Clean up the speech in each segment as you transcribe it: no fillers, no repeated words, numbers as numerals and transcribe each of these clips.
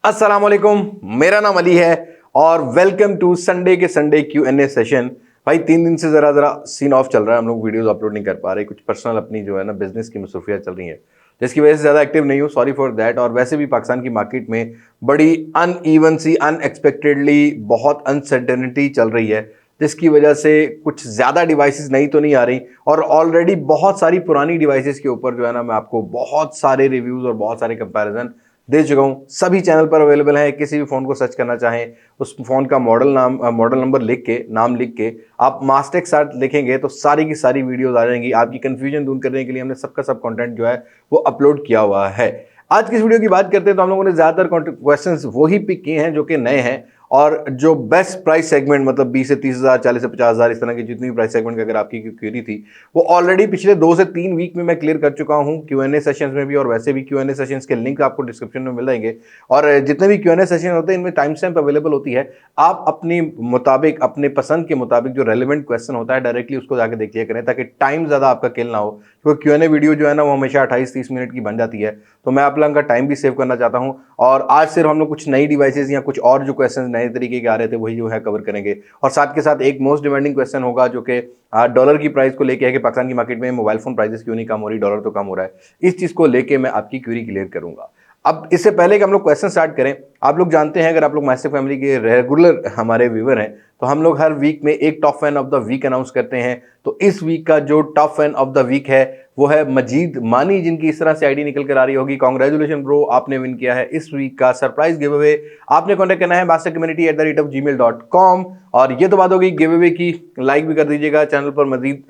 अस्सलाम वालेकुम, मेरा नाम अली है और वेलकम टू संडे के संडे Q&A सेशन। भाई 3 दिन से ज़रा सीन ऑफ चल रहा है, हम लोग वीडियोस अपलोड नहीं कर पा रहे, कुछ पर्सनल अपनी जो है ना बिजनेस की मसरूफियात चल रही है जिसकी वजह से ज़्यादा एक्टिव नहीं हूँ, सॉरी फॉर दैट। और वैसे भी पाकिस्तान की मार्केट में बड़ी अनइवन सी अनएक्सपेक्टेडली बहुत अनसर्टेनिटी चल रही है जिसकी वजह से कुछ ज़्यादा डिवाइसेस नई तो नहीं आ रही और ऑलरेडी बहुत सारी पुरानी डिवाइसेस के ऊपर जो है ना मैं आपको बहुत सारे रिव्यूज़ और बहुत सारे कंपैरिजन दे चुका हूँ। सभी चैनल पर अवेलेबल है, किसी भी फ़ोन को सर्च करना चाहें उस फ़ोन का मॉडल नंबर लिख के नाम लिख के आप मास्टेक साथ लिखेंगे तो सारी की सारी वीडियोस आ जाएंगी। आपकी कन्फ्यूजन दूर करने के लिए हमने सबका सब कंटेंट जो है वो अपलोड किया हुआ है। आज की इस वीडियो की बात करते हैं तो हम लोगों ने ज़्यादातर क्वेश्चंस वही पिक किए हैं जो कि नए हैं और जो बेस्ट प्राइस सेगमेंट मतलब 20 से 30,000, 40 से 50,000 इस तरह की जितनी भी प्राइस सेगमेंट की अगर आपकी क्वेरी थी वो ऑलरेडी पिछले 2 से 3 वीक में मैं क्लियर कर चुका हूं Q&A सेशंस में भी, और वैसे भी Q&A सेशंस के लिंक आपको डिस्क्रिप्शन में मिल जाएंगे। और जितने भी Q&A सेशन होते हैं इनमें टाइम स्टैम्प अवेलेबल होती है, आप अपनी मुताबिक अपने पसंद के मुताबिक जो रेलिवेंट क्वेश्चन होता है डायरेक्टली उसको जाकर देख लिया करें ताकि टाइम ज़्यादा आपका किल ना हो, क्योंकि Q&A वीडियो जो है ना वो हमेशा 28-30 मिनट की बन जाती है, तो मैं आप लोगों का टाइम भी सेव करना चाहता हूं। और आज सिर्फ हम लोग कुछ नई डिवाइसेस या कुछ और जो क्वेश्चन नए तरीके के आ रहे थे वही जो है कवर करेंगे, और साथ के साथ एक मोस्ट डिमांडिंग क्वेश्चन होगा जो कि डॉलर की प्राइस को लेके है कि पाकिस्तान की मार्केट में मोबाइल फोन प्राइसेस क्यों नहीं कम हो रही, डॉलर तो कम हो रहा है। इस चीज को लेके मैं आपकी क्वेरी क्लियर करूंगा। अब इससे पहले कि हम लोग क्वेश्चन स्टार्ट करें, आप लोग जानते हैं अगर आप लोग मास्टर फैमिली के रेगुलर हमारे व्यूवर हैं तो हम लोग हर वीक में एक top fan of the week announce करते हैं। तो इस वीक का जो top fan of the week है वो है मजीद मानी, जिनकी इस तरह से आईडी निकल कर आ रही होगी। कांग्रेचुलेशन ब्रो, आपने विन किया है इस वीक का सरप्राइज गिव अवे। आपने कॉन्टैक्ट करना है mastercommunity@gmail.com। और ये तो बात होगी गिव अवे की, लाइक भी कर दीजिएगा। चैनल पर मजीद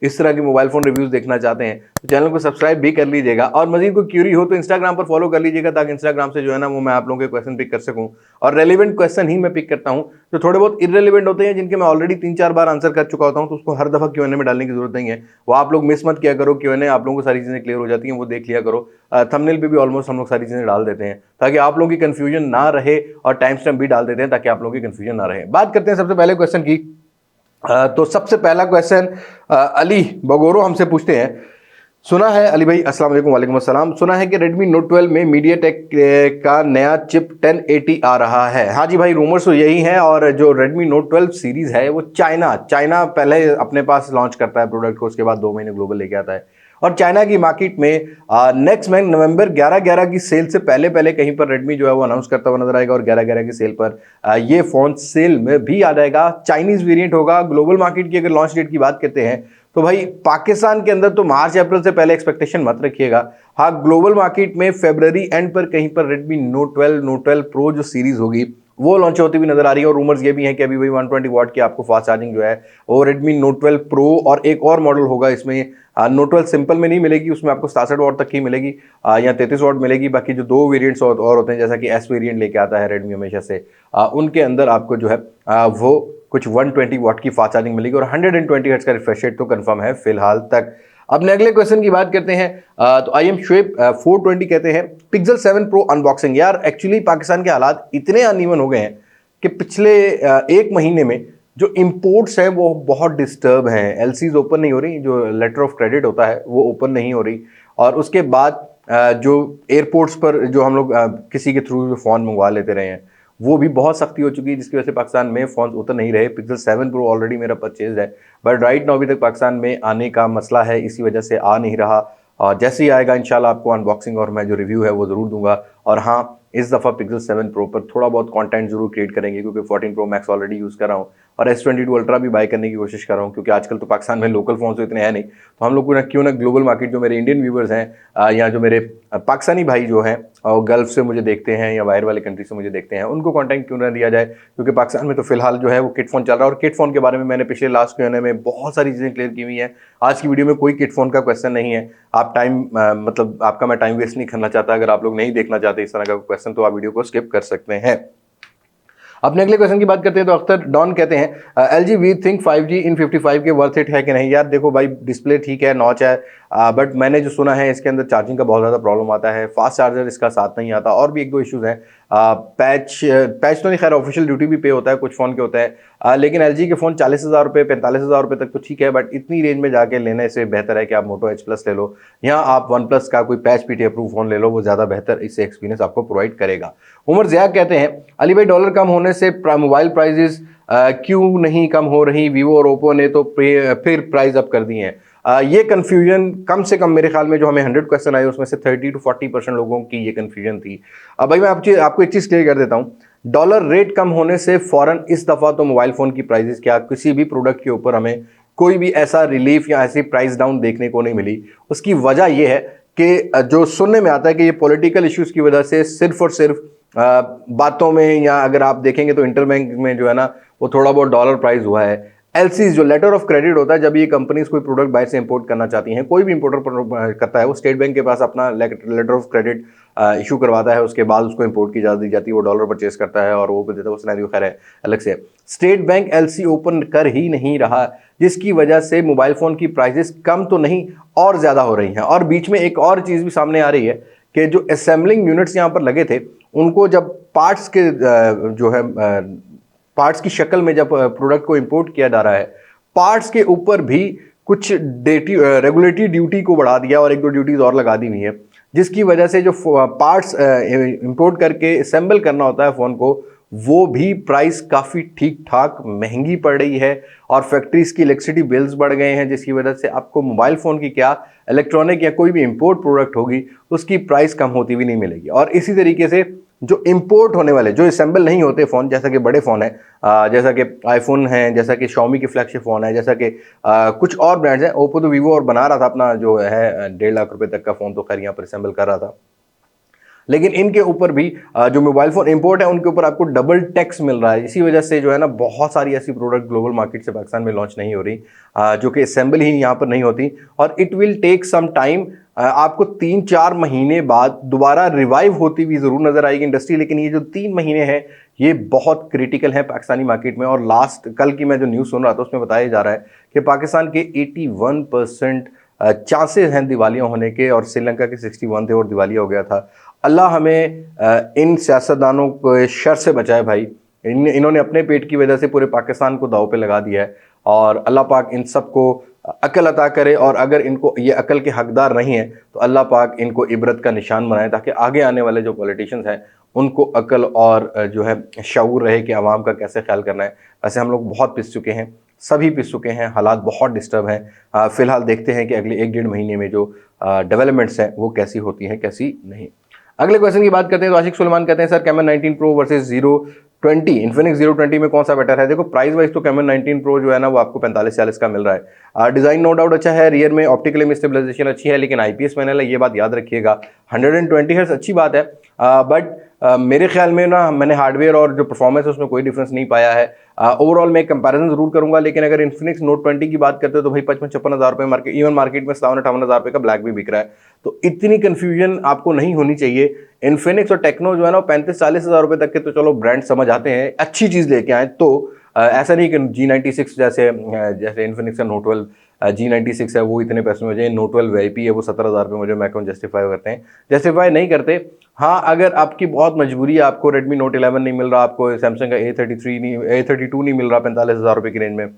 इस तरह की मोबाइल फोन रिव्यूज देखना चाहते हैं तो चैनल को सब्सक्राइब भी कर लीजिएगा, और मजीद कोई क्यूरी हो तो इंस्टाग्राम पर फॉलो कर लीजिएगा ताकि इंस्टाग्राम से जो है ना वो मैं आप लोगों के क्वेश्चन पिक कर सकूं, और रेलिवेंट क्वेश्चन ही मैं पिक करता हूं। जो थोड़े बहुत इररेलेवेंट होते हैं जिनके मैं ऑलरेडी 3-4 बार आंसर कर चुका होता हूं तो उसको हर दफा Q&A में डालने की जरूरत नहीं है, वो आप लोग मिस मत किया करो। Q&A आप लोगों को सारी चीजें क्लियर हो जाती हैं, वो देख लिया करो। थंबनेल पे भी ऑलमोस्ट हम लोग सारी चीजें डाल देते हैं ताकि आप लोगों की कंफ्यूजन ना रहे, और टाइम स्टैम्प भी डाल देते हैं ताकि आप लोगों की कंफ्यूजन ना रहे। बात करते हैं सबसे पहले क्वेश्चन की। तो सबसे पहला क्वेश्चन अली बगोरो हमसे पूछते हैं। सुना है अली भाई, अस्सलाम वालेकुम। वालेकुम अस्सलाम। सुना है कि Redmi Note 12 में MediaTek का नया चिप 1080 आ रहा है। हाँ जी भाई, रूमर्स तो यही है। और जो Redmi Note 12 सीरीज है वो चाइना पहले अपने पास लॉन्च करता है प्रोडक्ट को, उसके बाद 2 महीने ग्लोबल लेके आता है। और चाइना की मार्केट में नेक्स्ट मंथ नवंबर 11/11 की सेल से पहले पहले कहीं पर रेडमी जो है वो अनाउंस करता हुआ नजर आएगा, और 11/11 की सेल पर ये फोन सेल में भी आ जाएगा। चाइनीज वेरिएंट होगा। ग्लोबल मार्केट की अगर लॉन्च डेट की बात करते हैं तो भाई पाकिस्तान के अंदर तो मार्च अप्रैल से पहले एक्सपेक्टेशन मत रखिएगा। हाँ, ग्लोबल मार्केट में फरवरी एंड पर कहीं पर Redmi Note 12 Pro जो सीरीज होगी वो लॉन्च होती हुई नजर आ रही है। और रूमर्स ये भी हैं कि अभी भाई 120 वॉट की आपको फास्ट चार्जिंग जो है वो Redmi Note 12 Pro और एक और मॉडल होगा इसमें Note 12 सिंपल में नहीं मिलेगी, उसमें आपको 67 वॉट तक की मिलेगी या 33 वॉट मिलेगी। बाकी जो 2 वेरिएंट्स और होते हैं जैसा कि S वेरिएंट लेके आता है रेडमी हमेशा से, उनके अंदर आपको जो है वो कुछ 120 वॉट की फास्ट चार्जिंग मिलेगी और 120 हर्ट्ज का रिफ्रेश रेट तो कंफर्म है फिलहाल तक। अपने अगले क्वेश्चन की बात करते हैं। तो आई एम शुएब 420 कहते हैं Pixel 7 Pro अनबॉक्सिंग। यार एक्चुअली पाकिस्तान के हालात इतने अनइवन हो गए हैं कि पिछले 1 महीने में जो इंपोर्ट्स हैं वो बहुत डिस्टर्ब हैं। एलसीज ओपन नहीं हो रही, जो लेटर ऑफ क्रेडिट होता है वो ओपन नहीं हो रही, और उसके बाद जो एयरपोर्ट्स पर जो हम लोग किसी के थ्रू फ़ोन मंगवा लेते रहे हैं वो भी बहुत सख्ती हो चुकी है, जिसकी वजह से पाकिस्तान में फ़ोन उतर नहीं रहे। Pixel 7 Pro ऑलरेडी मेरा परचेज है, बट राइट नाउ अभी तक पाकिस्तान में आने का मसला है, इसी वजह से आ नहीं रहा। और जैसे ही आएगा इंशाल्लाह आपको अनबॉक्सिंग और मैं जो रिव्यू है वो ज़रूर दूंगा। और हाँ, इस दफ़ा Pixel 7 Pro पर थोड़ा बहुत कंटेंट जरूर क्रिएट करेंगे क्योंकि 14 Pro Max ऑलरेडी यूज़ कर रहा हूँ, और S22 Ultra भी बाय करने की कोशिश कर रहा हूँ क्योंकि आजकल तो पाकिस्तान में लोकल फ़ोन तो इतने हैं नहीं, तो हम लोग को क्यों ना ग्लोबल मार्केट जो मेरे इंडियन व्यूवर्स हैं या जो मेरे पाकिस्तानी भाई जो हैं और गल्फ से मुझे देखते हैं या बाहर वाले कंट्री से मुझे देखते हैं, उनको कंटेंट क्यों ना दिया जाए, क्योंकि पाकिस्तान में तो फिलहाल जो है वो किट फोन चल रहा है। और किट फोन के बारे में मैंने पिछले लास्ट Q&A में बहुत सारी चीज़ें क्लियर की हुई हैं। आज की वीडियो में कोई किट फोन का क्वेश्चन नहीं है। आप टाइम मतलब आपका मैं टाइम वेस्ट नहीं करना चाहता। अगर आप लोग नहीं देखना चाहते इस तरह का क्वेश्चन तो आप वीडियो को स्किप कर सकते हैं। अपने अगले क्वेश्चन की बात करते हैं तो अख्तर डॉन कहते हैं LG वी थिंक 5G इन 55 के वर्थ इट है कि नहीं। यार देखो भाई, डिस्प्ले ठीक है, नॉच है, बट मैंने जो सुना है इसके अंदर चार्जिंग का बहुत ज़्यादा प्रॉब्लम आता है, फास्ट चार्जर इसका साथ नहीं आता, और भी एक दो इश्यूज़ हैं। पैच तो नहीं, खैर ऑफिशियल ड्यूटी भी पे होता है, कुछ फ़ोन के होता है, लेकिन LG के फ़ोन 40,000 रुपये 45,000 रुपये तक तो ठीक है, बट इतनी रेंज में जाके लेने से बेहतर है कि आप मोटो H प्लस ले लो, या आप वन प्लस का कोई पैच पीटी अप्रूव फ़ोन ले लो, वो ज़्यादा बेहतर इससे एक्सपीरियंस आपको प्रोवाइड करेगा। उमर ज़िया कहते हैं, अली भाई डॉलर कम होने से मोबाइल प्राइजेस क्यों नहीं कम हो रही, वीवो और ओप्पो ने तो फिर प्राइस अप कर दिए हैं। ये कन्फ्यूजन कम से कम मेरे ख्याल में जो हमें 100 क्वेश्चन आए उसमें से 30 to 40% लोगों की ये कन्फ्यूजन थी। अब भाई मैं आपको एक चीज़ क्लियर कर देता हूँ, डॉलर रेट कम होने से फौरन इस दफ़ा तो मोबाइल फ़ोन की प्राइजेस क्या किसी भी प्रोडक्ट के ऊपर हमें कोई भी ऐसा रिलीफ या ऐसी प्राइस डाउन देखने को नहीं मिली। उसकी वजह यह है कि जो सुनने में आता है कि ये पॉलिटिकल इश्यूज़ की वजह से सिर्फ और सिर्फ बातों में, या अगर आप देखेंगे तो इंटरबैंक में जो है ना वो थोड़ा बहुत डॉलर प्राइस हुआ है। LCs जो लेटर ऑफ क्रेडिट होता है, जब ये कंपनीज कोई प्रोडक्ट बाहर से इंपोर्ट करना चाहती हैं, कोई भी इंपोर्टर करता है, वो स्टेट बैंक के पास अपना लेटर ऑफ क्रेडिट इशू करवाता है, उसके बाद उसको इंपोर्ट की इजाजत दी जाती है, वो डॉलर परचेस करता है और वो देता है, वो सिनेरियो खैर है अलग से। स्टेट बैंक LC ओपन कर ही नहीं रहा, जिसकी वजह से मोबाइल फ़ोन की प्राइजेस कम तो नहीं और ज़्यादा हो रही हैं। और बीच में एक और चीज़ भी सामने आ रही है कि जो असेंबलिंग यूनिट्स यहाँ पर लगे थे, उनको जब पार्ट्स के जो है पार्ट्स की शक्ल में जब प्रोडक्ट को इंपोर्ट किया जा रहा है, पार्ट्स के ऊपर भी कुछ रेगुलेटरी ड्यूटी को बढ़ा दिया और एक दो ड्यूटीज और लगा दी हुई है, जिसकी वजह से जो पार्ट्स इंपोर्ट करके असेंबल करना होता है फ़ोन को, वो भी प्राइस काफ़ी ठीक ठाक महंगी पड़ रही है। और फैक्ट्रीज़ की इलेक्ट्रिसिटी बिल्स बढ़ गए हैं, जिसकी वजह से आपको मोबाइल फ़ोन की क्या, इलेक्ट्रॉनिक या कोई भी इंपोर्ट प्रोडक्ट होगी उसकी प्राइस कम होती हुई नहीं मिलेगी। और इसी तरीके से जो इंपोर्ट होने वाले, जो असेंबल नहीं होते फ़ोन, जैसा कि बड़े फ़ोन है, जैसा कि आईफोन है, जैसा कि Xiaomi के फ्लैगशिप फ़ोन है, जैसा कि कुछ और ब्रांड्स हैं, ओप्पो तो वीवो और बना रहा था अपना जो है 1.5 लाख रुपए तक का फ़ोन, तो खैर यहाँ पर असेंबल कर रहा था, लेकिन इनके ऊपर भी जो मोबाइल फ़ोन इंपोर्ट है उनके ऊपर आपको डबल टैक्स मिल रहा है। इसी वजह से जो है ना बहुत सारी ऐसी प्रोडक्ट ग्लोबल मार्केट से पाकिस्तान में लॉन्च नहीं हो रही, जो कि असेंबल ही यहाँ पर नहीं होती, और it will take some time. आपको 3-4 महीने बाद दोबारा रिवाइव होती हुई ज़रूर नज़र आएगी इंडस्ट्री, लेकिन ये जो 3 महीने हैं ये बहुत क्रिटिकल है पाकिस्तानी मार्केट में। और लास्ट कल की मैं जो न्यूज़ सुन रहा था उसमें बताया जा रहा है कि पाकिस्तान के 81% चांसेस हैं दिवालिया होने के, और श्रीलंका के 61 थे और दिवालिया हो गया था। अल्लाह हमें इन सियासतदानों को शर से बचाए भाई। इन्होंने अपने पेट की वजह से पूरे पाकिस्तान को दाव पे लगा दिया है, और अल्लाह पाक इन सब को अकल अता करे, और अगर इनको ये अकल के हकदार नहीं है तो अल्लाह पाक इनको इबरत का निशान बनाए, ताकि आगे आने वाले जो पॉलिटिशियंस हैं उनको अकल और जो है शऊर रहे कि आवाम का कैसे ख्याल करना है। वैसे हम लोग बहुत पिस चुके हैं, सभी पिस चुके हैं, हालात बहुत डिस्टर्ब हैं। फ़िलहाल देखते हैं कि अगले 1-1.5 महीने में जो डेवलपमेंट्स हैं वो कैसी होती हैं, कैसी नहीं। अगले क्वेश्चन की बात करते हैं तो आशिक सुलेमान कहते हैं, sir Camon 19 pro versus 020, Infinix 020 में कौन सा बेटर है? देखो प्राइस वाइज तो कैमन 19 प्रो जो है ना वो आपको 45-40 का मिल रहा है। डिज़ाइन नो डाउट अच्छा है, रियर में ऑप्टिकल इमेज स्टेबलाइजेशन अच्छी है, लेकिन IPS पैनल है, ये बात याद रखिएगा। 120 हर्ट्ज अच्छी बात है, बट मेरे ख्याल में ना मैंने हार्डवेयर और जो परफॉर्मेंस है उसमें कोई डिफरेंस नहीं पाया है। ओवरऑल मैं कंपैरिजन जरूर करूंगा, लेकिन अगर इन्फिनिक्स नोट 20 की बात करते हो तो भाई 55-56 हज़ार रुपये मार्केट, इवन मार्केट में 57-58 हज़ार रुपये का ब्लैक भी बिक रहा है, तो इतनी कन्फ्यूजन आपको नहीं होनी चाहिए। इन्फिनिक्स और टेक्नो जो है ना 35-40 हज़ार रुपये तक के तो चलो ब्रांड समझ आते हैं, अच्छी चीज़ लेके आए तो ऐसा नहीं कि G96 जैसे इन्फिनिक्स का नोट 12 G96 है वो इतने पैसे में हो जाए, नोट 12 VIP है वो 70,000 रुपये मुझे मैक्रोन जस्टिफाई करते हैं, जस्टिफाई नहीं करते। हाँ अगर आपकी बहुत मजबूरी है, आपको Redmi Note 11 नहीं मिल रहा, आपको सैमसंग का A32 नहीं मिल रहा 45,000 रुपये की रेंज में,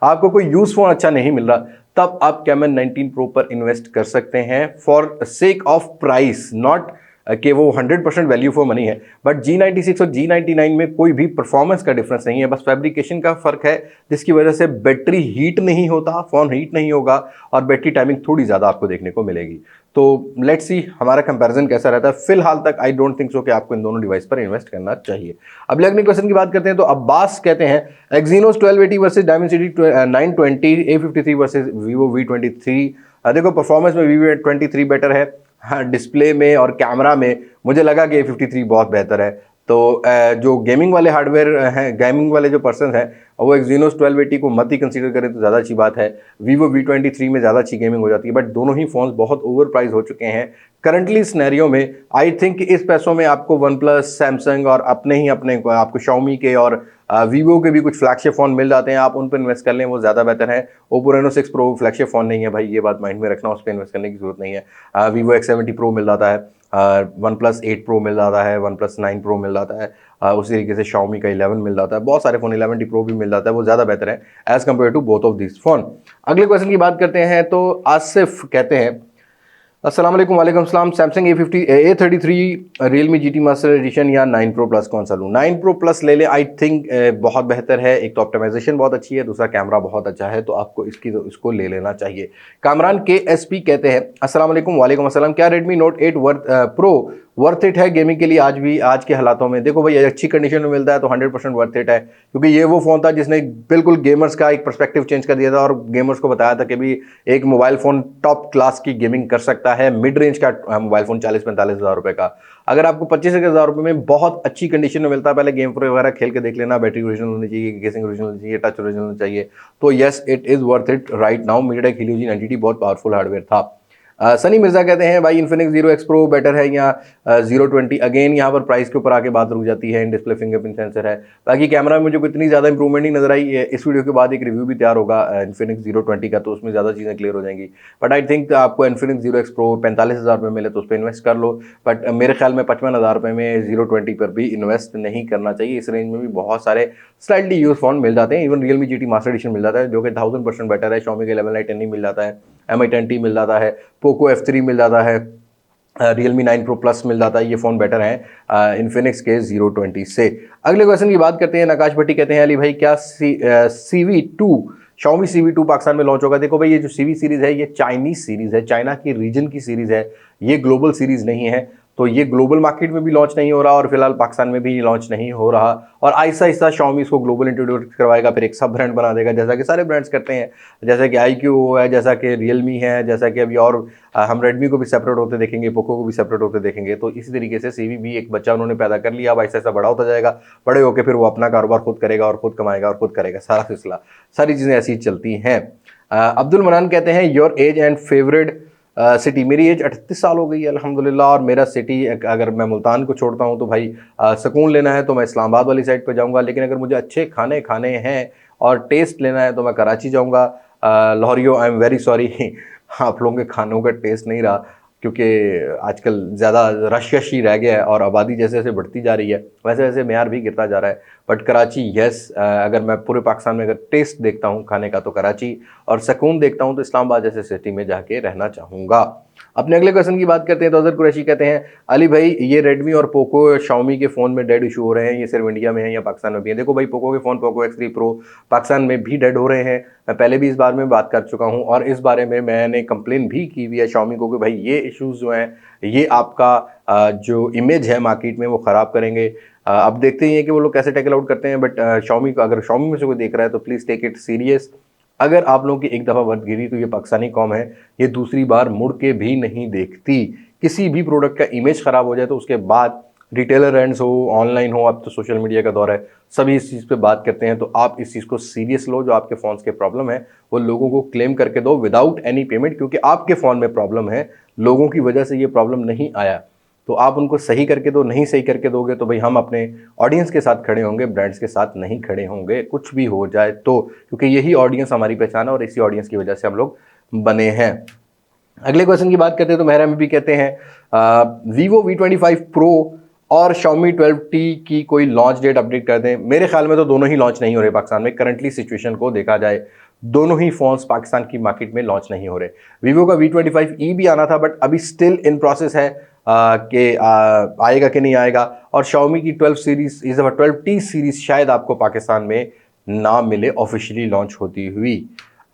आपको कोई यूज फोन अच्छा नहीं मिल रहा, तब आप कैमन 19 प्रो पर इन्वेस्ट कर सकते हैं for sake of price, not कि वो 100% वैल्यू फॉर मनी है। बट G96 और G99 में कोई भी परफॉर्मेंस का डिफरेंस नहीं है, बस फैब्रिकेशन का फ़र्क है, जिसकी वजह से बैटरी हीट नहीं होता, फ़ोन हीट नहीं होगा, और बैटरी टाइमिंग थोड़ी ज़्यादा आपको देखने को मिलेगी। तो लेट्स सी हमारा कंपैरिजन कैसा रहता है। फिलहाल तक आई डोंट थिंक सो कि आपको इन दोनों डिवाइस पर इन्वेस्ट करना चाहिए। अब अगले क्वेश्चन की बात करते हैं तो अब्बास कहते हैं, Exynos 1280 versus Dimensity 920, A53 versus Vivo V23। देखो परफॉर्मेंस में V23 बेटर है, हाँ डिस्प्ले में और कैमरा में मुझे लगा कि A53 बहुत बेहतर है। तो जो गेमिंग वाले हार्डवेयर हैं, गेमिंग वाले जो पर्सन हैं, वो Exynos 1280 को मत ही कंसीडर करें तो ज़्यादा अच्छी बात है। Vivo V23 में ज़्यादा अच्छी गेमिंग हो जाती है, बट दोनों ही फ़ोन्स बहुत ओवर प्राइस हो चुके हैं करंटली सिनेरियो में। आई थिंक इस पैसों में आपको वन प्लस, सैमसंग और अपने आपको Xiaomi के और Vivo के भी कुछ फ्लैगशिप फ़ोन मिल जाते हैं, आप उन पर इन्वेस्ट कर लें, वो ज़्यादा बेहतर है। Oppo Reno 6 Pro flagship phone नहीं है भाई, ये बात माइंड में रखना, उस पर इन्वेस्ट करने की जरूरत नहीं है। Vivo X70 Pro मिल जाता है, वन प्लस 8 Pro मिल जाता है, वन प्लस 9 Pro मिल जाता है, उसी तरीके से Xiaomi का 11 मिल जाता है, बहुत सारे फ़ोन 11T Pro भी मिल जाता है, वो ज़्यादा बेहतर है as compare to both of this phone. अगले क्वेश्चन की बात करते हैं तो आसिफ कहते हैं, अस्सलाम वालेकुम। वालेकुम सलाम। Samsung A33 Realme GT master addition या 9 Pro Plus कौन सा लूँ? 9 Pro Plus ले लें, आई थिंक बहुत बेहतर है। एक तो ऑप्टिमाइजेशन बहुत अच्छी है, दूसरा कैमरा बहुत अच्छा है, तो आपको इसको ले लेना चाहिए। कामरान KSP कहते हैं, अस्सलाम वालेकुम। वालेकुम अस्सलाम। क्या Redmi Note 8 Pro worth it है गेमिंग के लिए आज के हालातों में? देखो भाई, अच्छी कंडीशन में मिलता है तो 100% वर्थ इट है, क्योंकि ये वो फ़ोन था जिसने बिल्कुल गेमर्स का एक पर्सपेक्टिव चेंज कर दिया था और गेमर्स को बताया था कि भी एक मोबाइल फ़ोन टॉप क्लास की गेमिंग कर सकता है। मिड रेंज का मोबाइल फ़ोन 40-45 हज़ार रुपये का, अगर आपको 25 हज़ार रुपये में बहुत अच्छी कंडीशन में मिलता है, पहले गेम वगैरह खेल के देख लेना, बैटरी ओरिजिनल होनी चाहिए, केसिंग ओरिजिनल होनी चाहिए, टच ओरिजिनल होना चाहिए, तो yes it is worth it right now. MediaTek Helio G90T बहुत पावरफुल हार्डवेयर था। सनी मिर्जा कहते हैं, भाई Infinix Zero X Pro better है या 020? अगेन यहाँ पर प्राइस के ऊपर आके बात रुक जाती है। इन डिस्प्ले फिंगरप्रिंट सेंसर है, बाकी कैमरा में मुझे कोई इतनी ज़्यादा इंप्रूवमेंट नहीं नजर आई। इस वीडियो के बाद एक रिव्यू भी तैयार होगा Infinix 020 का, तो उसमें ज़्यादा चीज़ें क्लियर हो जाएंगी। बट आई थिंक आपको Infinix Zero X Pro 45 हज़ार रुपये मिले तो उस पर इन्वेस्ट कर लो, बट मेरे ख्याल में 55 हज़ार रुपये में 020 पर भी इन्वेस्ट नहीं करना चाहिए। इस रेंज में भी बहुत सारे स्लाइटली यूज फोन मिल जाते हैं, even Realme GT master edition मिल जाता है जो कि 1000% बेटर है। Xiaomi का 11 Lite 10 मिल जाता है, Mi 10T मिल जाता है, Poco F3 मिल जाता है, Realme 9 Pro Plus मिल जाता है। ये फ़ोन बेटर है Infinix के 020 से। अगले क्वेश्चन की बात करते हैं। नकाश भट्टी कहते हैं, अली भाई क्या CV2 Xiaomi CV2 पाकिस्तान में लॉन्च होगा? देखो भाई, ये जो CV सीरीज़ है ये चाइनीज़ सीरीज़ है, चाइना की रीजन की सीरीज़ है, ये ग्लोबल सीरीज़ नहीं है, तो ये ग्लोबल मार्केट में भी लॉन्च नहीं हो रहा और फिलहाल पाकिस्तान में भी लॉन्च नहीं हो रहा। और आहिस्ता आहिस्ता Xiaomi इसको ग्लोबल इंट्रोड्यूस करवाएगा, फिर एक सब ब्रांड बना देगा, जैसा कि सारे ब्रांड्स करते हैं, जैसा कि IQ है, जैसा कि Realme है, जैसा कि अभी और हम Redmi को भी सेपरेट होते देखेंगे, पोको को भी सेपरेट होते देखेंगे। तो इसी तरीके से CV भी एक बच्चा उन्होंने पैदा कर लिया, अब आहिस्ता आहिस्ता बड़ा होता जाएगा, बड़े होकर फिर वो अपना कारोबार खुद करेगा और खुद कमाएगा और खुद करेगा, सारा सिलसिला, सारी चीज़ें ऐसी चलती हैं। अब्दुल मनान कहते हैं, your age and favourite city? मेरी एज 38 साल हो गई है अल्हम्दुलिल्लाह, और मेरा सिटी, अगर मैं मुल्तान को छोड़ता हूँ तो भाई सुकून लेना है तो मैं इस्लामाबाद वाली साइड पर जाऊँगा, लेकिन अगर मुझे अच्छे खाने खाने हैं और टेस्ट लेना है तो मैं कराची जाऊँगा। लाहौरियो, आई एम वेरी सॉरी, आप लोगों के खानों का टेस्ट नहीं रहा, क्योंकि आजकल ज़्यादा रश ही रह गया है और आबादी जैसे जैसे बढ़ती जा रही है वैसे वैसे मेयार भी गिरता जा रहा है। बट कराची, यस, अगर मैं पूरे पाकिस्तान में अगर टेस्ट देखता हूँ खाने का तो कराची, और सुकून देखता हूँ तो इस्लामाबाद जैसे सिटी में जाके रहना चाहूँगा। अपने अगले क्वेश्चन की बात करते हैं तो अजहर कुरैशी कहते हैं, अली भाई ये Redmi और पोको Xiaomi के फ़ोन में डेड इशू हो रहे हैं, ये सिर्फ इंडिया में है या पाकिस्तान में भी है? देखो भाई, पोको के phone Poco X3 Pro Pakistan में भी डेड हो रहे हैं, मैं पहले भी इस बारे में बात कर चुका हूँ और इस बारे में मैंने कंप्लेन भी की हुई है Xiaomi को कि भाई ये इश्यूज़ जो हैं ये आपका जो इमेज है मार्केट में वो ख़राब करेंगे। अब देखते ही हैं कि वो लोग कैसे टैकल आउट करते हैं, बट Xiaomi को, अगर Xiaomi में से कोई देख रहा है तो प्लीज़ टेक इट सीरियस। अगर आप लोगों की एक दफ़ा वर्थ गिरी तो ये पाकिस्तानी कौम है, ये दूसरी बार मुड़ के भी नहीं देखती। किसी भी प्रोडक्ट का इमेज ख़राब हो जाए तो उसके बाद रिटेलर एंड्स हो, ऑनलाइन हो, अब तो सोशल मीडिया का दौर है, सभी इस चीज़ पे बात करते हैं, तो आप इस चीज़ को सीरियस लो। जो आपके फ़ोन्स के प्रॉब्लम है वो लोगों को क्लेम करके दो विदाउट एनी पेमेंट, क्योंकि आपके फ़ोन में प्रॉब्लम है, लोगों की वजह से ये प्रॉब्लम नहीं आया, तो आप उनको सही करके दो। नहीं सही करके दोगे तो भाई हम अपने ऑडियंस के साथ खड़े होंगे, ब्रांड्स के साथ नहीं खड़े होंगे, कुछ भी हो जाए तो, क्योंकि यही ऑडियंस हमारी पहचान है और इसी ऑडियंस की वजह से हम लोग बने हैं। अगले क्वेश्चन की बात करते हैं तो मेहरा में भी कहते हैं, Vivo V25 Pro और Xiaomi 12T की कोई लॉन्च डेट अपडेट कर दें। मेरे ख्याल में तो दोनों ही लॉन्च नहीं हो रहे पाकिस्तान में, करंटली सिचुएशन को देखा जाए दोनों ही फोन्स पाकिस्तान की मार्केट में लॉन्च नहीं हो रहे। Vivo का V25e भी आना था बट अभी स्टिल इन प्रोसेस है कि आएगा कि नहीं आएगा। और Xiaomi की 12 सीरीज, इस दफ़ा 12T सीरीज शायद आपको पाकिस्तान में ना मिले ऑफिशियली लॉन्च होती हुई।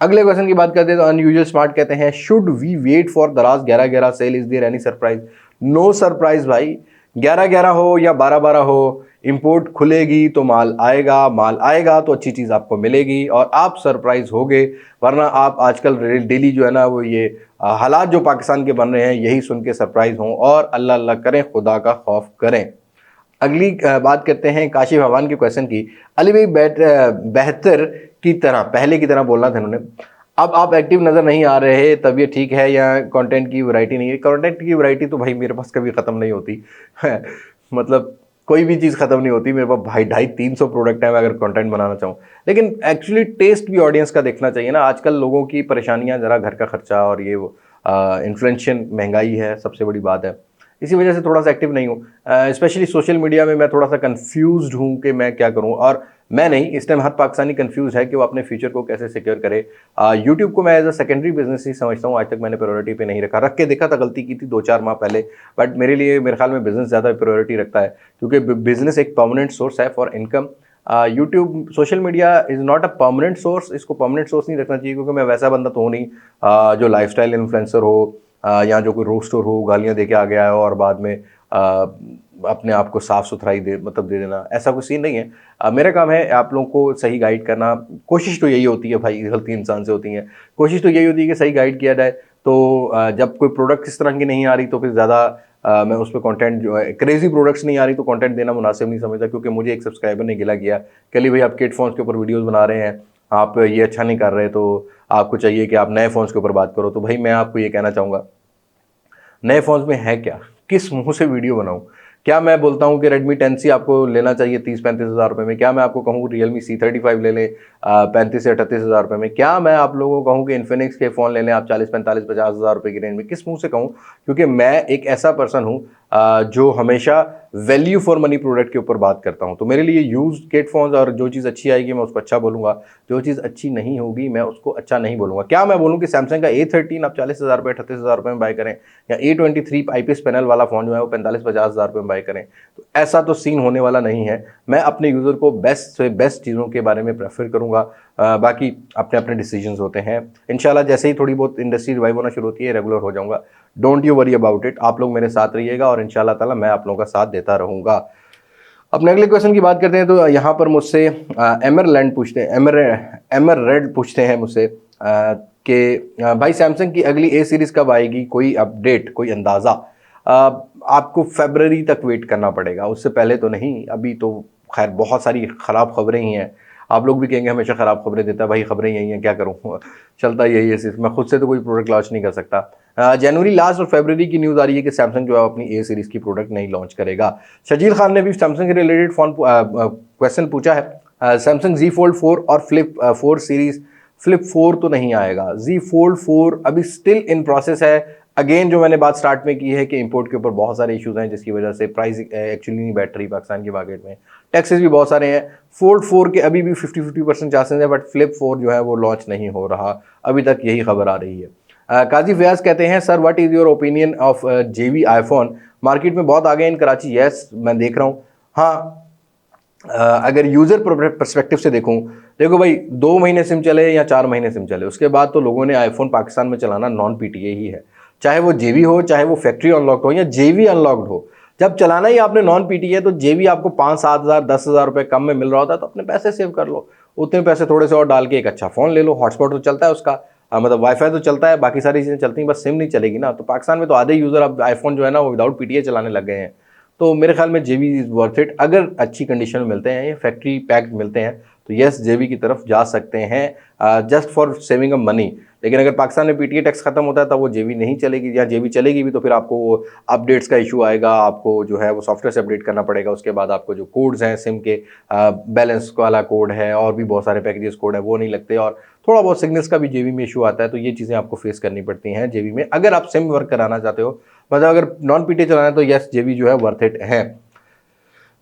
अगले क्वेश्चन की बात करते हैं तो अनयूजुअल स्मार्ट कहते हैं, should we wait for Daraz 11/11 sale, is there any surprise? No surprise भाई, 11/11 हो या 12/12 हो, इंपोर्ट खुलेगी तो माल आएगा तो अच्छी चीज़ आपको मिलेगी और आप सरप्राइज होगे। वरना आप आजकल डेली जो है ना वो ये हालात जो पाकिस्तान के बन रहे हैं यही सुन के सरप्राइज हों, और अल्लाह अल्लाह करें, खुदा का खौफ करें। अगली बात करते हैं काशिफ हवान के क्वेश्चन की। अली भाई बेहतर की तरह पहले की तरह बोलना था उन्होंने, अब आप एक्टिव नज़र नहीं आ रहे, तब ये ठीक है या कंटेंट की वैरायटी नहीं है? कंटेंट की वैरायटी तो भाई मेरे पास कभी ख़त्म नहीं होती मतलब कोई भी चीज़ ख़त्म नहीं होती मेरे पास भाई, 250-300 प्रोडक्ट है मैं अगर कंटेंट बनाना चाहूँ। लेकिन एक्चुअली टेस्ट भी ऑडियंस का देखना चाहिए ना। आजकल लोगों की परेशानियाँ ज़रा घर का खर्चा और ये वो इन्फ्लेशन, महंगाई है, सबसे बड़ी बात है। इसी वजह से थोड़ा सा एक्टिव नहीं हूँ। स्पेशली सोशल मीडिया में मैं थोड़ा सा कंफ्यूज्ड हूँ कि मैं क्या करूँ। और मैं नहीं, इस टाइम हर पाकिस्तानी कंफ्यूज है कि वो अपने फ्यूचर को कैसे सिक्योर करे। यूट्यूब को मैं एज अ सेकेंडरी बिजनेस ही समझता हूँ। आज तक मैंने प्रायोरिटी पे नहीं रखा, रख के देखा था, गलती की थी 2-4 माह पहले। बट मेरे लिए मेरे ख्याल में बिजनेस ज़्यादा प्रायोरिटी रखता है, क्योंकि बिजनेस एक परमानेंट सोर्स है for income. YouTube, social media is not a permanent source. इसको परमानेंट सोर्स नहीं रखना चाहिए, क्योंकि मैं वैसा बंदा तो हूँ नहीं जो लाइफस्टाइल इन्फ्लुएंसर हो या जो कोई रोस्टर हो, गालियाँ दे के आ गया हो और बाद में अपने आप को साफ़ सुथराई दे देना, ऐसा कोई सीन नहीं है। मेरा काम है आप लोगों को सही गाइड करना। कोशिश तो यही होती है भाई, गलती इंसान से होती है, कोशिश तो यही होती है कि सही गाइड किया जाए। तो जब कोई प्रोडक्ट इस तरह की नहीं आ रही तो फिर ज़्यादा मैं उस पर कंटेंट जो है, क्रेजी प्रोडक्ट्स नहीं आ रही तो कंटेंट देना मुनासिब नहीं समझता। क्योंकि मुझे एक सब्सक्राइबर ने गिला किया कि अली भाई आप किड फ़ोन्स के ऊपर वीडियोज़ बना रहे हैं, आप ये अच्छा नहीं कर रहे, तो आपको चाहिए कि आप नए फ़ोन्स के ऊपर बात करो। तो भाई मैं आपको ये कहना चाहूँगा, नए फ़ोन्स में है क्या? किस मुँह से वीडियो बनाऊँ? क्या मैं बोलता हूँ कि Redmi 10C आपको लेना चाहिए 30-35 हज़ार रुपये में? क्या मैं आपको कहूँ Realme C35 ले लें 35 से 38 हज़ार रुपये में? क्या मैं आप लोगों को कहूँ कि Infinix के फ़ोन ले लें आप 40-45-50 हज़ार रुपये की रेंज में? किस मुँह से कहूँ? क्योंकि मैं एक ऐसा पर्सन हूँ जो हमेशा वैल्यू फॉर मनी प्रोडक्ट के ऊपर बात करता हूँ। तो मेरे लिए यूज्ड किड फ़ोन्स, और जो चीज़ अच्छी आएगी मैं उसको अच्छा बोलूँगा, जो चीज़ अच्छी नहीं होगी मैं उसको अच्छा नहीं बोलूँगा। क्या मैं बोलूँ कि सैमसंग का A13 आप 40 हज़ार रुपये 38 हज़ार रुपये में बाय करें, या A23 IPS पैनल वाला फ़ोन जो है वो 45-50 हज़ार रुपये में बाय करें? तो ऐसा तो सीन होने वाला नहीं है। मैं अपने यूज़र को बेस्ट से बेस्ट चीज़ों के बारे में प्रेफर करूँगा। बाकी अपने अपने डिसीजंस होते हैं। इंशाल्लाह जैसे ही थोड़ी बहुत इंडस्ट्री रिवाइव होना शुरू होती है, रेगुलर हो जाऊँगा। Don't you worry about it. आप लोग मेरे साथ रहिएगा और इंशाल्लाह ताला मैं आप लोगों का साथ देता रहूँगा। अपने अगले क्वेश्चन की बात करते हैं। तो यहाँ पर मुझसे एमरलैंड पूछते हैं, एमर रेड पूछते हैं मुझसे कि भाई सैमसंग की अगली ए सीरीज़ कब आएगी? कोई अपडेट, कोई अंदाज़ा? आपको फरवरी तक वेट करना पड़ेगा, उससे पहले तो नहीं। अभी तो खैर बहुत सारी ख़राब खबरें ही हैं। आप लोग भी कहेंगे हमेशा ख़राब खबरें देता है, भाई खबरें यही हैं, क्या करूँ चलता यही है सिर्फ। मैं खुद से तो कोई प्रोडक्ट लॉन्च नहीं कर सकता। जनवरी लास्ट और फरवरी की न्यूज़ आ रही है कि सैमसंग जो है अपनी ए सीरीज़ की प्रोडक्ट नहीं लॉन्च करेगा। शजील खान ने भी सैमसंग के रिलेटेड फ़ोन क्वेश्चन पूछा है। सैमसंग Z Fold 4 और फ्लिप 4 सीरीज़, फ्लिप 4 तो नहीं आएगा। Z Fold 4 अभी स्टिल इन प्रोसेस है। अगेन जो मैंने बात स्टार्ट में की है कि इंपोर्ट के ऊपर बहुत सारे इश्यूज हैं, जिसकी वजह से प्राइस एक्चुअली नहीं बैठ रही पाकिस्तान की मार्केट में। टैक्सेस भी बहुत सारे हैं। फोल्ड 4 के अभी भी 50% चांसेस है, बट फ्लिप 4 जो है वो लॉन्च नहीं हो रहा, अभी तक यही खबर आ रही है। काजी फयाज कहते हैं sir what is your opinion of JV iPhone? Market में बहुत आ गए इन कराची। यस, मैं देख रहा हूँ। हाँ, अगर यूज़र परस्पेक्टिव से देखो भाई, 2 महीने सिम चले या 4 महीने सिम चले, उसके बाद तो लोगों ने आईफोन पाकिस्तान में चलाना नॉन PTA ही है। चाहे वो JV हो, चाहे वो फैक्ट्री अनलॉक्ड हो या JV अनलॉक्ड हो, जब चलाना ही आपने नॉन PTA है तो JV आपको 5-7 हज़ार 10 हज़ार रुपये कम में मिल रहा होता है, तो अपने पैसे सेव कर लो। उतने पैसे थोड़े से और डाल के एक अच्छा फ़ोन ले लो। हॉटस्पॉट तो चलता है उसका, मतलब वाईफाई तो चलता है, बाकी सारी चीज़ें चलती हैं, बस सिम नहीं चलेगी ना। तो पाकिस्तान में तो आधे यूज़र अब आईफोन जो है ना वो विदाउट PTA चलाने लग गए हैं। तो मेरे ख्याल में JV इज़ वर्थ इट। अगर अच्छी कंडीशन में मिलते हैं या फैक्ट्री पैक्ड मिलते हैं तो यस, JV की तरफ जा सकते हैं just for saving a money. लेकिन अगर पाकिस्तान में PTA टैक्स खत्म होता है तब वो JV नहीं चलेगी, या JV चलेगी भी तो फिर आपको वो अपडेट्स का इशू आएगा, आपको जो है वो सॉफ्टवेयर से अपडेट करना पड़ेगा। उसके बाद आपको जो कोड्स हैं सिम के, बैलेंस वाला कोड है और भी बहुत सारे पैकेजेस कोड है, वो नहीं लगते, और थोड़ा बहुत सिग्नल्स का भी JV में इशू आता है। तो ये चीज़ें आपको फेस करनी पड़ती हैं JV में, अगर आप सिम वर्क कराना चाहते हो। मतलब अगर नॉन PTA चलाना है तो यस, JV जो है वर्थ इट है।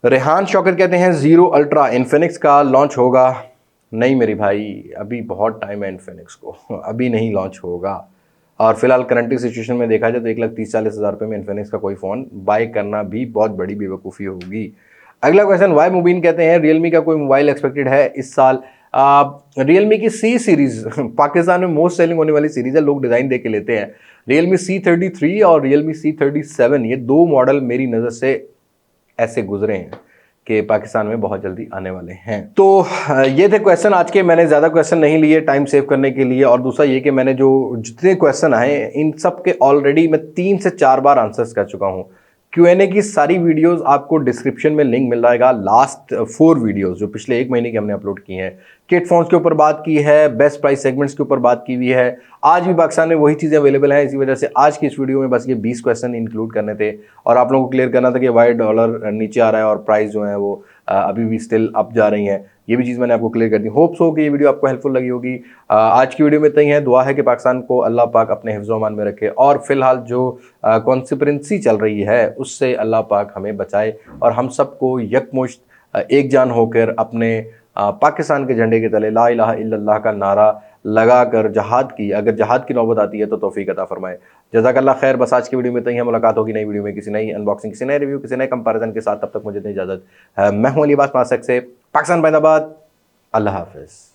रेहान शौकत कहते हैं ज़ीरो अल्ट्रा इन्फिनिक्स का लॉन्च होगा? नहीं मेरी भाई, अभी बहुत टाइम है इन्फिनिक्स को, अभी नहीं लॉन्च होगा। और फिलहाल करंट सिचुएशन में देखा जाए तो 1,30,40 हज़ार रुपये में इन्फिनिक्स का कोई फ़ोन बाय करना भी बहुत बड़ी बेवकूफ़ी होगी। अगला क्वेश्चन वाई मुबीन कहते हैं रियलमी का कोई मोबाइल एक्सपेक्टेड है इस साल? रियलमी की C सीरीज़ पाकिस्तान में मोस्ट सेलिंग होने वाली सीरीज़ है, लोग डिज़ाइन दे के लेते हैं। रियलमी C33 और रियलमी C37, ये 2 मॉडल मेरी नज़र से ऐसे गुजरे हैं कि पाकिस्तान में बहुत जल्दी आने वाले हैं। तो ये थे क्वेश्चन आज के। मैंने ज़्यादा क्वेश्चन नहीं लिए टाइम सेव करने के लिए, और दूसरा ये कि मैंने जो जितने क्वेश्चन आए इन सब के ऑलरेडी मैं 3 से 4 बार आंसर्स कर चुका हूँ। Q&A की सारी वीडियोस आपको डिस्क्रिप्शन में लिंक मिल जाएगा। लास्ट 4 वीडियोस जो पिछले 1 महीने की हमने अपलोड की हैं, किट फोन्स के ऊपर बात की है, बेस्ट प्राइस सेगमेंट्स के ऊपर बात की हुई है। आज भी पाकिस्तान में वही चीज़ें अवेलेबल हैं, इसी वजह से आज की इस वीडियो में बस ये 20 क्वेश्चन इंक्लूड करने थे और आप लोगों को क्लियर करना था कि वाई डॉलर नीचे आ रहा है और प्राइस जो है वो अभी भी स्टिल अप जा रही हैं। ये भी चीज़ मैंने आपको क्लियर कर दी। होप्स हो कि ये वीडियो आपको हेल्पफुल लगी होगी। आज की वीडियो में इतना ही है। दुआ है कि पाकिस्तान को अल्लाह पाक अपने हिफ्ज़ अमान में रखे और फिलहाल जो कॉन्स्पिरेंसी चल रही है उससे अल्लाह पाक हमें बचाए और हम सबको यकमुश्त एक जान होकर अपने पाकिस्तान के झंडे के तले ला इलाहा इल्लल्लाह का नारा लगाकर जहाद की, अगर जहाद की नौबत आती है तो तौफीक अता फरमाए। जज़ाकल्लाह खैर। बस आज की वीडियो में इतना ही है। मुलाकात होगी नई वीडियो में, किसी नई अनबॉक्सिंग, किसी नए रिव्यू, किसी नए कंपैरिजन के साथ। तब तक मुझे दें इजाज़त। मैं हूं अली अब्बास मासक से, पाकिस्तान जिंदाबाद। अल्लाह हाफ़िज़।